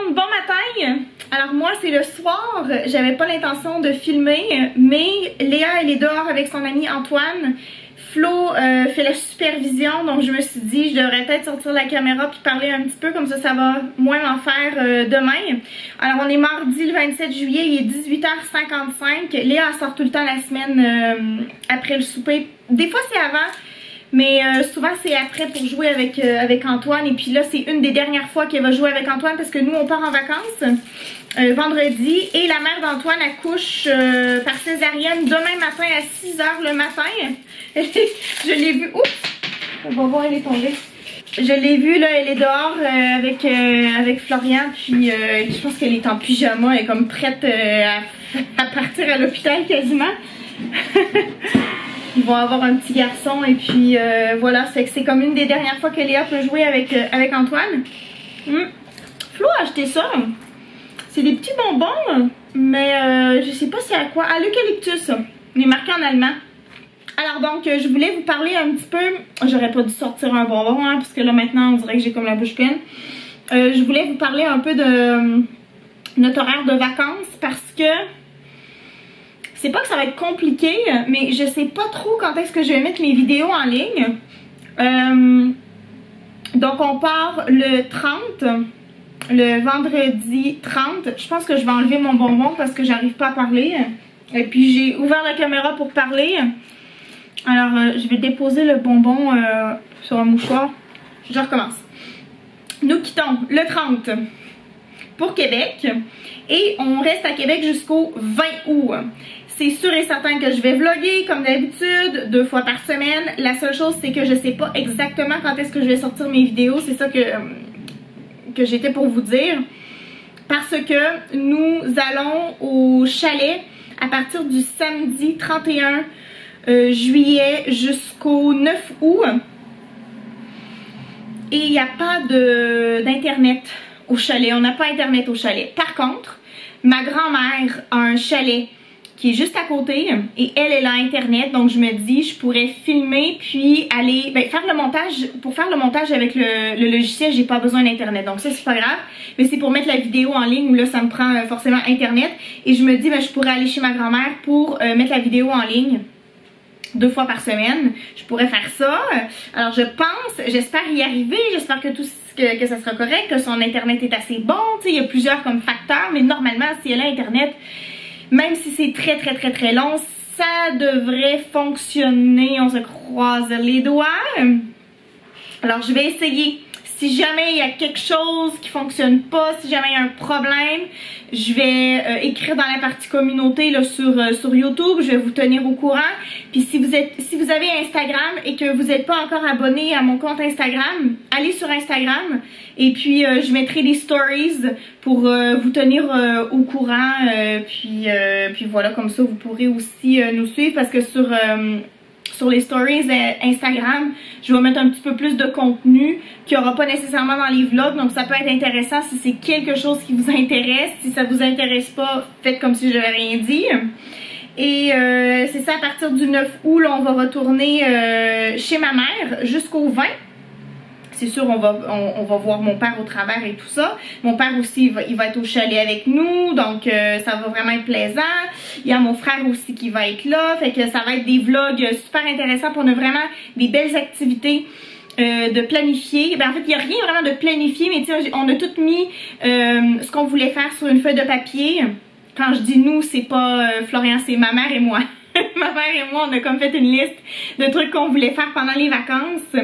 monde, bon matin! Alors moi c'est le soir, j'avais pas l'intention de filmer, mais Léa elle est dehors avec son ami Antoine. Flo fait la supervision, donc je me suis dit je devrais peut-être sortir la caméra puis parler un petit peu, comme ça va moins m'en faire demain. Alors on est mardi le 27 juillet, il est 18h55. Léa elle sort tout le temps la semaine après le souper, des fois c'est avant. Mais souvent c'est après pour jouer avec Antoine. Et puis là c'est une des dernières fois qu'elle va jouer avec Antoine parce que nous on part en vacances vendredi. Et la mère d'Antoine accouche par césarienne demain matin à 6h le matin. Je l'ai vue, oups, on va voir elle est tombée. Je l'ai vue là, elle est dehors avec Florian. Puis je pense qu'elle est en pyjama, elle est comme prête à partir à l'hôpital quasiment. Ils vont avoir un petit garçon et puis voilà, c'est comme une des dernières fois que Léa peut jouer avec Antoine. Flo a acheté ça. C'est des petits bonbons, mais je sais pas c'est à quoi. À l'eucalyptus, il est marqué en allemand. Alors donc, je voulais vous parler un petit peu. J'aurais pas dû sortir un bonbon, hein, parce que là maintenant on dirait que j'ai comme la bouche pleine. Je voulais vous parler un peu de notre horaire de vacances parce que c'est pas que ça va être compliqué, mais je sais pas trop quand est-ce que je vais mettre mes vidéos en ligne. Donc on part le 30, le vendredi 30. Je pense que je vais enlever mon bonbon parce que j'arrive pas à parler. Et puis j'ai ouvert la caméra pour parler. Alors je vais déposer le bonbon sur un mouchoir. Je recommence. Nous quittons le 30 pour Québec. Et on reste à Québec jusqu'au 20 août. C'est sûr et certain que je vais vlogger comme d'habitude 2 fois par semaine. La seule chose c'est que je sais pas exactement quand est-ce que je vais sortir mes vidéos. C'est ça que j'étais pour vous dire. Parce que nous allons au chalet à partir du samedi 31 juillet jusqu'au 9 août. Et il n'y a pas d'internet au chalet. On n'a pas internet au chalet. Par contre, ma grand-mère a un chalet qui est juste à côté et elle a internet, donc je me dis je pourrais filmer puis aller faire le montage. Pour faire le montage avec le logiciel, j'ai pas besoin d'internet, donc ça c'est pas grave, mais c'est pour mettre la vidéo en ligne où là ça me prend forcément internet. Et je me dis je pourrais aller chez ma grand-mère pour mettre la vidéo en ligne 2 fois par semaine. Je pourrais faire ça. Alors je pense, j'espère y arriver, j'espère que que ça sera correct, que son internet est assez bon. Tu sais, il y a plusieurs comme facteurs, mais normalement si elle a internet, même si c'est très long, ça devrait fonctionner. On se croise les doigts. Alors je vais essayer. Si jamais il y a quelque chose qui fonctionne pas, si jamais il y a un problème, je vais écrire dans la partie communauté là, sur YouTube. Je vais vous tenir au courant. Puis si vous avez Instagram et que vous n'êtes pas encore abonné à mon compte Instagram, allez sur Instagram et puis je mettrai des stories pour vous tenir au courant. Puis voilà, comme ça vous pourrez aussi nous suivre parce que sur les stories Instagram, je vais mettre un petit peu plus de contenu qu'il n'y aura pas nécessairement dans les vlogs. Donc ça peut être intéressant si c'est quelque chose qui vous intéresse. Si ça vous intéresse pas, faites comme si je n'avais rien dit. Et c'est ça, à partir du 9 août, là, on va retourner chez ma mère jusqu'au 20. C'est sûr, on va voir mon père au travers et tout ça. Mon père aussi, il va être au chalet avec nous, donc ça va vraiment être plaisant. Il y a mon frère aussi qui va être là, fait que ça va être des vlogs super intéressants. Pour on a vraiment des belles activités de planifier. En fait, il n'y a rien vraiment de planifié, mais on a tout mis ce qu'on voulait faire sur une feuille de papier. Quand je dis nous, c'est pas Florian, c'est ma mère et moi. Ma mère et moi, on a comme fait une liste de trucs qu'on voulait faire pendant les vacances.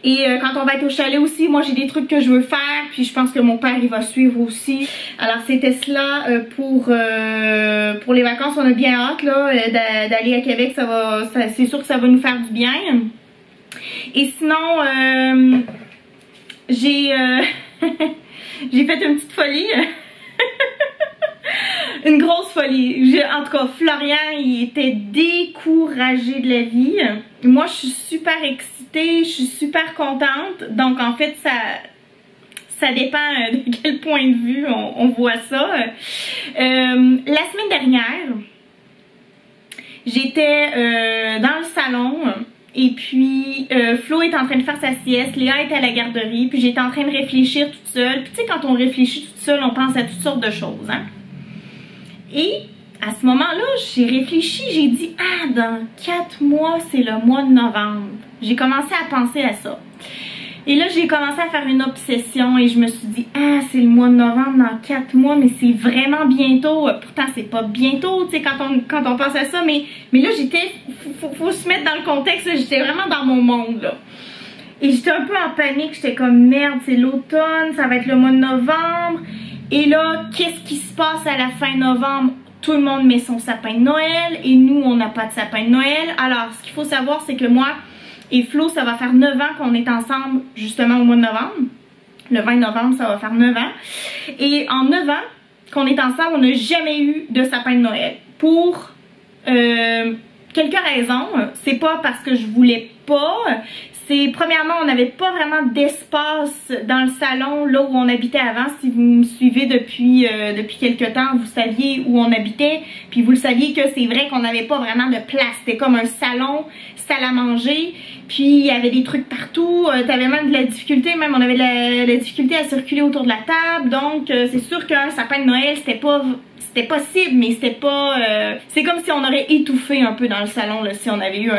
Et quand on va être au chalet aussi, moi j'ai des trucs que je veux faire, puis je pense que mon père il va suivre aussi. Alors c'était cela pour les vacances. On a bien hâte là d'aller à Québec, c'est sûr que ça va nous faire du bien. Et sinon j'ai j'ai fait une petite folie. Une grosse folie. En tout cas, Florian, il était découragé de la vie. Moi, je suis super excitée, je suis super contente. Donc, en fait, ça dépend de quel point de vue on voit ça. La semaine dernière, j'étais dans le salon Et puis, Flo est en train de faire sa sieste, Léa est à la garderie, puis j'étais en train de réfléchir toute seule. Puis tu sais, quand on réfléchit toute seule, on pense à toutes sortes de choses, hein. Et à ce moment-là, j'ai réfléchi, j'ai dit « Ah, dans 4 mois, c'est le mois de novembre. » J'ai commencé à penser à ça. Et là, j'ai commencé à faire une obsession et je me suis dit « Ah, c'est le mois de novembre dans 4 mois, mais c'est vraiment bientôt. » Pourtant, c'est pas bientôt, tu sais, quand on pense à ça. Mais là, j'étais... Faut se mettre dans le contexte, j'étais vraiment dans mon monde, là. Et j'étais un peu en panique, j'étais comme « Merde, c'est l'automne, ça va être le mois de novembre. » Et là, qu'est-ce qui se passe à la fin novembre? Tout le monde met son sapin de Noël et nous, on n'a pas de sapin de Noël. Alors, ce qu'il faut savoir, c'est que moi et Flo, ça va faire 9 ans qu'on est ensemble justement au mois de novembre. Le 20 novembre, ça va faire 9 ans. Et en 9 ans qu'on est ensemble, on n'a jamais eu de sapin de Noël. Pour quelques raisons. C'est pas parce que je voulais pas. C'est premièrement, on n'avait pas vraiment d'espace dans le salon là où on habitait avant. Si vous me suivez depuis quelques temps, vous saviez où on habitait. Puis vous le saviez que c'est vrai qu'on n'avait pas vraiment de place. C'était comme un salon, salle à manger. Puis il y avait des trucs partout. T'avais même de la difficulté, même on avait de la difficulté à circuler autour de la table. Donc c'est sûr qu'un sapin de Noël, c'était possible, mais c'était pas... c'est comme si on aurait étouffé un peu dans le salon là, si on avait eu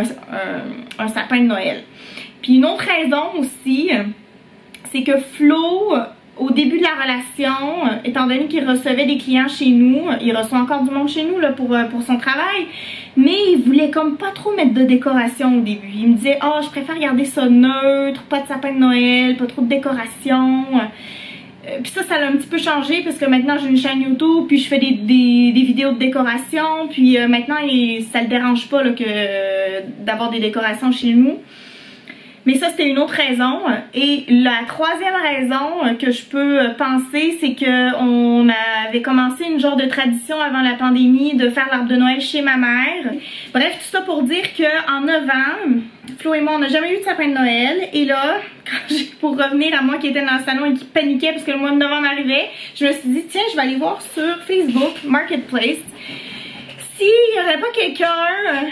un sapin de Noël. Puis une autre raison aussi, c'est que Flo, au début de la relation, étant donné qu'il recevait des clients chez nous, il reçoit encore du monde chez nous là, pour son travail, mais il voulait comme pas trop mettre de décoration au début. Il me disait « Oh, je préfère garder ça neutre, pas de sapin de Noël, pas trop de décoration. » Puis ça a un petit peu changé parce que maintenant j'ai une chaîne YouTube, puis je fais des vidéos de décoration, puis maintenant ça le dérange pas là, d'avoir des décorations chez nous. Mais ça, c'était une autre raison. Et la troisième raison que je peux penser, c'est qu'on avait commencé une genre de tradition avant la pandémie de faire l'arbre de Noël chez ma mère. Bref, tout ça pour dire qu'en 9 ans, Flo et moi, on n'a jamais eu de sapin de Noël. Et là, pour revenir à moi qui était dans le salon et qui paniquait parce que le mois de novembre arrivait, je me suis dit, tiens, je vais aller voir sur Facebook Marketplace s'il n'y aurait pas quelqu'un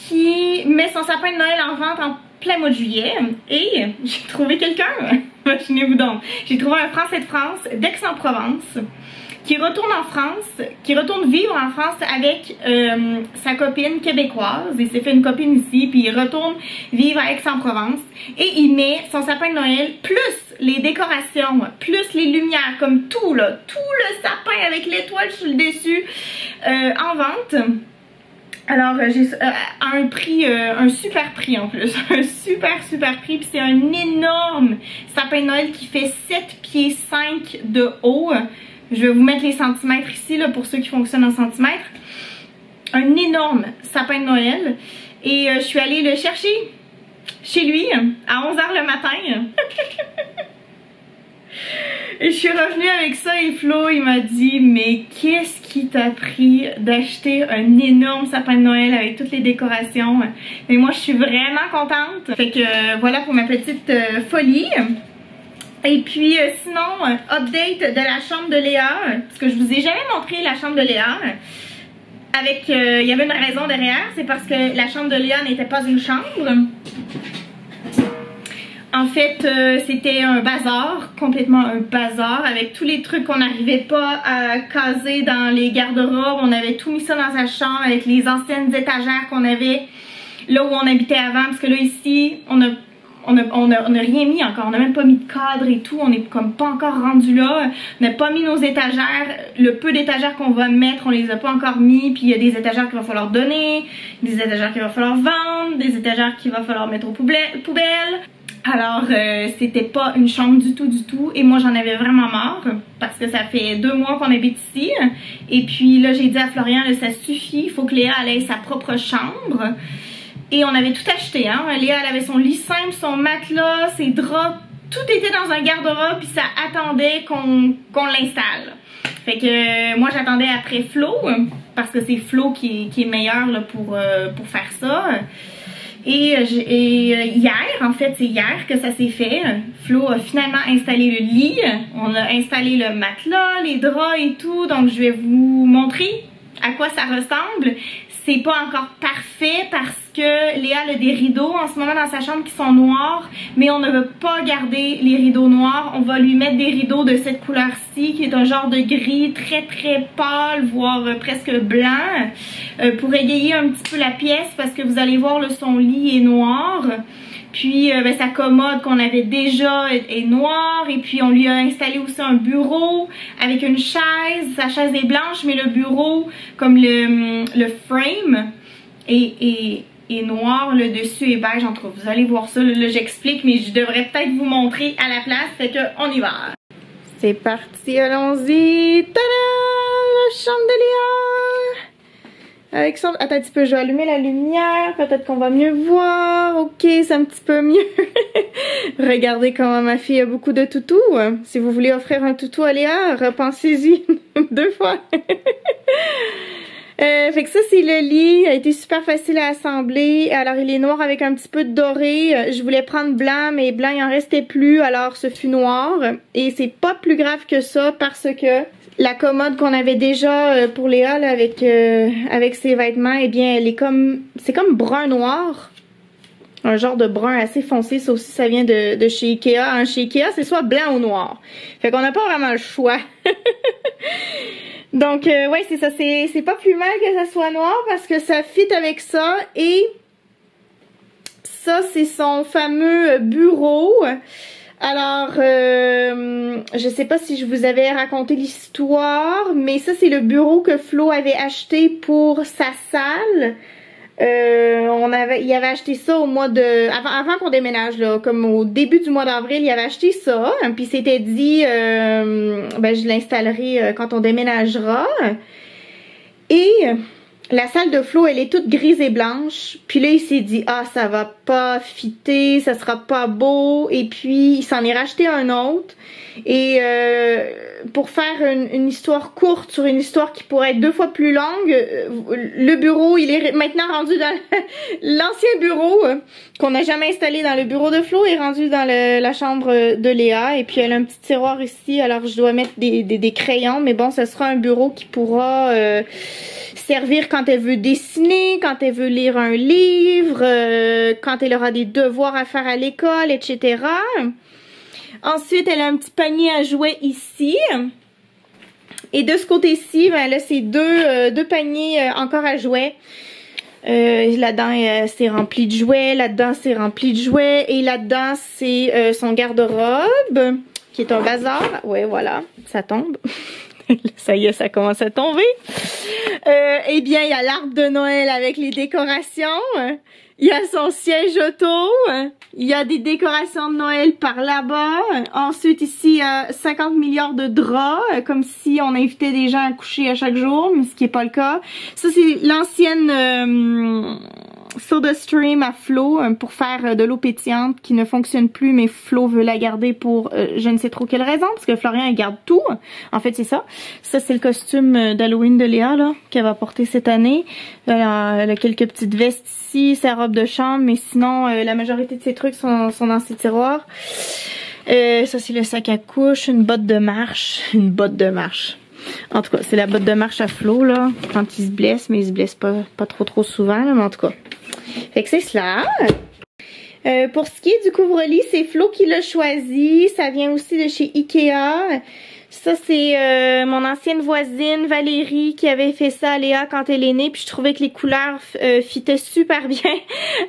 qui met son sapin de Noël en vente en plein mois de juillet. Et j'ai trouvé quelqu'un, imaginez-vous donc, j'ai trouvé un Français de France d'Aix-en-Provence qui retourne en France, qui retourne vivre en France avec sa copine québécoise. Il s'est fait une copine ici, puis il retourne vivre à Aix-en-Provence. Et il met son sapin de Noël, plus les décorations, plus les lumières, comme tout là, tout le sapin avec l'étoile sur le dessus, en vente. Alors j'ai un prix, un super prix en plus, un super prix, puis c'est un énorme sapin de Noël qui fait 7 pieds 5 de haut. Je vais vous mettre les centimètres ici là, pour ceux qui fonctionnent en centimètres. Un énorme sapin de Noël. Et je suis allée le chercher chez lui à 11 h le matin. Et je suis revenue avec ça et Flo, il m'a dit « Mais qu'est-ce qui t'a pris d'acheter un énorme sapin de Noël avec toutes les décorations? » Mais moi, je suis vraiment contente. Fait que voilà pour ma petite folie. Et puis sinon, update de la chambre de Léa, parce que je vous ai jamais montré la chambre de Léa. Avec, il y avait une raison derrière, c'est parce que la chambre de Léa n'était pas une chambre. En fait, c'était un bazar, complètement un bazar, avec tous les trucs qu'on n'arrivait pas à caser dans les garde-robes. On avait tout mis ça dans sa chambre avec les anciennes étagères qu'on avait là où on habitait avant. Parce que là, ici, on a rien mis encore. On n'a même pas mis de cadre et tout. On n'est comme pas encore rendu là. On n'a pas mis nos étagères. Le peu d'étagères qu'on va mettre, on les a pas encore mis. Puis il y a des étagères qu'il va falloir donner, des étagères qu'il va falloir vendre, des étagères qu'il va falloir mettre aux poubelles. Alors, c'était pas une chambre du tout. Et moi, j'en avais vraiment marre parce que ça fait 2 mois qu'on habite ici. Et puis là, j'ai dit à Florian, là, ça suffit. Il faut que Léa elle ait sa propre chambre. Et on avait tout acheté, hein. Léa, elle avait son lit simple, son matelas, ses draps. Tout était dans un garde-robe puis ça attendait qu'on l'installe. Fait que moi, j'attendais après Flo parce que c'est Flo qui est meilleur là, pour faire ça. Et hier, en fait, c'est hier que ça s'est fait. Flo a finalement installé le lit. On a installé le matelas, les draps et tout. Donc, je vais vous montrer à quoi ça ressemble. C'est pas encore parfait parce que Léa a des rideaux en ce moment dans sa chambre qui sont noirs, mais on ne veut pas garder les rideaux noirs. On va lui mettre des rideaux de cette couleur-ci, qui est un genre de gris très très pâle, voire presque blanc, pour égayer un petit peu la pièce, parce que vous allez voir, là, son lit est noir. Puis ben, sa commode qu'on avait déjà est noire. Et puis on lui a installé aussi un bureau avec une chaise. Sa chaise est blanche, mais le bureau, comme le frame, est noir. Le dessus est beige. En tout cas, vous allez voir ça. Là j'explique, mais je devrais peut-être vous montrer à la place. Fait que on y va. C'est parti, allons-y. Tada! La chambre de Léa! Alexandre, attends un petit peu, je vais allumer la lumière, peut-être qu'on va mieux voir. Ok, c'est un petit peu mieux. Regardez comment ma fille a beaucoup de toutous. Si vous voulez offrir un toutou à Léa, repensez-y 2 fois. Fait que ça, c'est le lit. Il a été super facile à assembler. Alors, il est noir avec un petit peu de doré. Je voulais prendre blanc, mais blanc, il en restait plus. Alors, ce fut noir. Et c'est pas plus grave que ça parce que la commode qu'on avait déjà pour Léa là, avec ses vêtements, eh bien, elle est comme, c'est comme brun noir. Un genre de brun assez foncé. Ça aussi, ça vient de chez Ikea. Hein, chez Ikea, c'est soit blanc ou noir. Fait qu'on n'a pas vraiment le choix. Donc, ouais, c'est ça. C'est pas plus mal que ça soit noir parce que ça fit avec ça. Et ça, c'est son fameux bureau. Alors, je sais pas si je vous avais raconté l'histoire, mais ça, c'est le bureau que Flo avait acheté pour sa salle. Il avait acheté ça au mois de... Avant qu'on déménage, là, comme au début du mois d'avril, il avait acheté ça. Puis il s'était dit, ben, je l'installerai quand on déménagera. Et la salle de Flo, elle est toute grise et blanche. Puis là, il s'est dit, ah, ça va pas fitter, ça sera pas beau. Et puis, il s'en est racheté un autre. Et pour faire une histoire courte sur une histoire qui pourrait être 2 fois plus longue, le bureau, il est maintenant rendu dans l'ancien bureau qu'on n'a jamais installé dans le bureau de Flo, est rendu dans la chambre de Léa. Et puis elle a un petit tiroir ici, alors je dois mettre des crayons, mais bon, ce sera un bureau qui pourra servir quand elle veut dessiner, quand elle veut lire un livre, quand elle aura des devoirs à faire à l'école, etc. Ensuite, elle a un petit panier à jouets ici. Et de ce côté-ci, ben là, c'est deux paniers encore à jouets. Là-dedans, c'est rempli de jouets. Là-dedans, c'est rempli de jouets. Et là-dedans, c'est son garde-robe, qui est un bazar. Ouais, voilà, ça tombe. Ça y est, ça commence à tomber. Eh bien, il y a l'arbre de Noël avec les décorations. Il y a son siège auto. Il y a des décorations de Noël par là-bas. Ensuite, ici, il y a 50 milliards de draps, comme si on invitait des gens à coucher à chaque jour, mais ce qui n'est pas le cas. Ça, c'est l'ancienne SodaStream à Flo pour faire de l'eau pétillante qui ne fonctionne plus, mais Flo veut la garder pour je ne sais trop quelle raison, parce que Florian, il garde tout. En fait, c'est ça. Ça, c'est le costume d'Halloween de Léa, là, qu'elle va porter cette année. Elle a quelques petites vestes ici, sa robe de chambre, mais sinon, la majorité de ses trucs sont dans ses tiroirs. Ça, c'est le sac à couche, une botte de marche. Une botte de marche. En tout cas, c'est la botte de marche à Flo, là, quand il se blesse, mais il se blesse pas trop souvent, là, mais en tout cas. Fait que c'est cela. Pour ce qui est du couvre-lit, c'est Flo qui l'a choisi. Ça vient aussi de chez Ikea. Ça, c'est mon ancienne voisine Valérie qui avait fait ça à Léa quand elle est née. Puis je trouvais que les couleurs fitaient super bien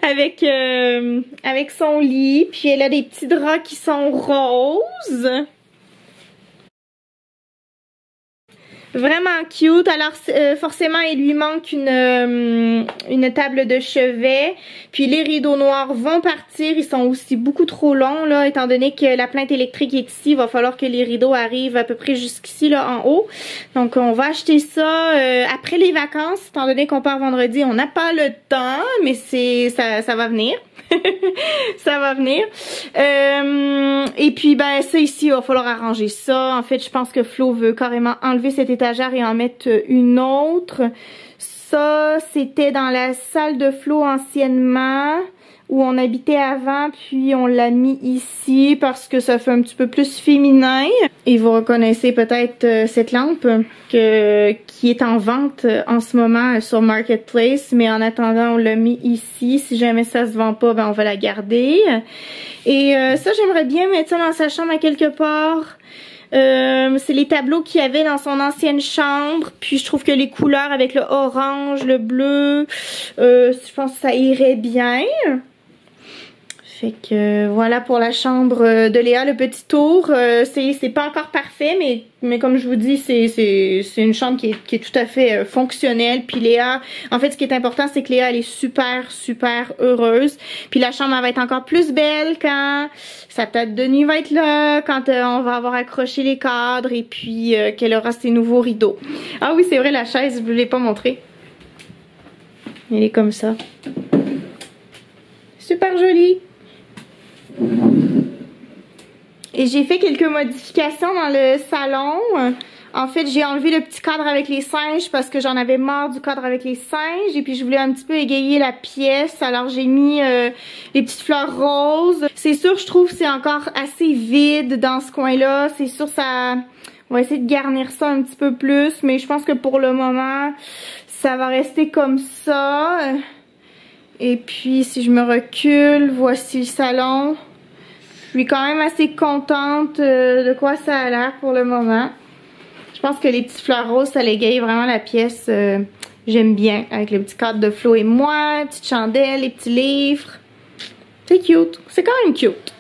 avec son lit. Puis elle a des petits draps qui sont roses. Vraiment cute. Alors forcément il lui manque une table de chevet. Puis les rideaux noirs vont partir. Ils sont aussi beaucoup trop longs là, étant donné que la plainte électrique est ici. Il va falloir que les rideaux arrivent à peu près jusqu'ici là en haut. Donc on va acheter ça après les vacances. Étant donné qu'on part vendredi, on n'a pas le temps, mais ça va venir. Ça va venir. Et puis ben ça ici, il va falloir arranger ça. En fait, je pense que Flo veut carrément enlever cette étagère et en mettre une autre. Ça, c'était dans la salle de Flo anciennement. où on habitait avant, puis on l'a mis ici parce que ça fait un petit peu plus féminin. Et vous reconnaissez peut-être cette lampe qui est en vente en ce moment sur Marketplace, mais en attendant on l'a mis ici. Si jamais ça se vend pas, ben on va la garder. Et ça, j'aimerais bien mettre ça dans sa chambre à quelque part. C'est les tableaux qu'il y avait dans son ancienne chambre, puis je trouve que les couleurs avec le orange, le bleu, je pense que ça irait bien. Fait que voilà pour la chambre de Léa, le petit tour. C'est pas encore parfait, mais comme je vous dis, c'est une chambre qui est tout à fait fonctionnelle. Puis Léa, en fait ce qui est important, c'est que Léa elle est super heureuse. Puis la chambre elle va être encore plus belle quand sa table de nuit va être là, quand on va avoir accroché les cadres et puis qu'elle aura ses nouveaux rideaux. Ah oui, c'est vrai, la chaise, je vous l'ai pas montré. Elle est comme ça. Super jolie. Et j'ai fait quelques modifications dans le salon. En fait, j'ai enlevé le petit cadre avec les singes parce que j'en avais marre du cadre avec les singes. Et puis, je voulais un petit peu égayer la pièce. Alors, j'ai mis les petites fleurs roses. C'est sûr, je trouve que c'est encore assez vide dans ce coin-là. C'est sûr, ça... On va essayer de garnir ça un petit peu plus. Mais je pense que pour le moment, ça va rester comme ça. Et puis, si je me recule, voici le salon. Je suis quand même assez contente de quoi ça a l'air pour le moment. Je pense que les petites fleurs roses, ça égaye vraiment la pièce. J'aime bien. Avec le petit cadre de Flo et moi, petite chandelle, les petits livres. C'est cute. C'est quand même cute.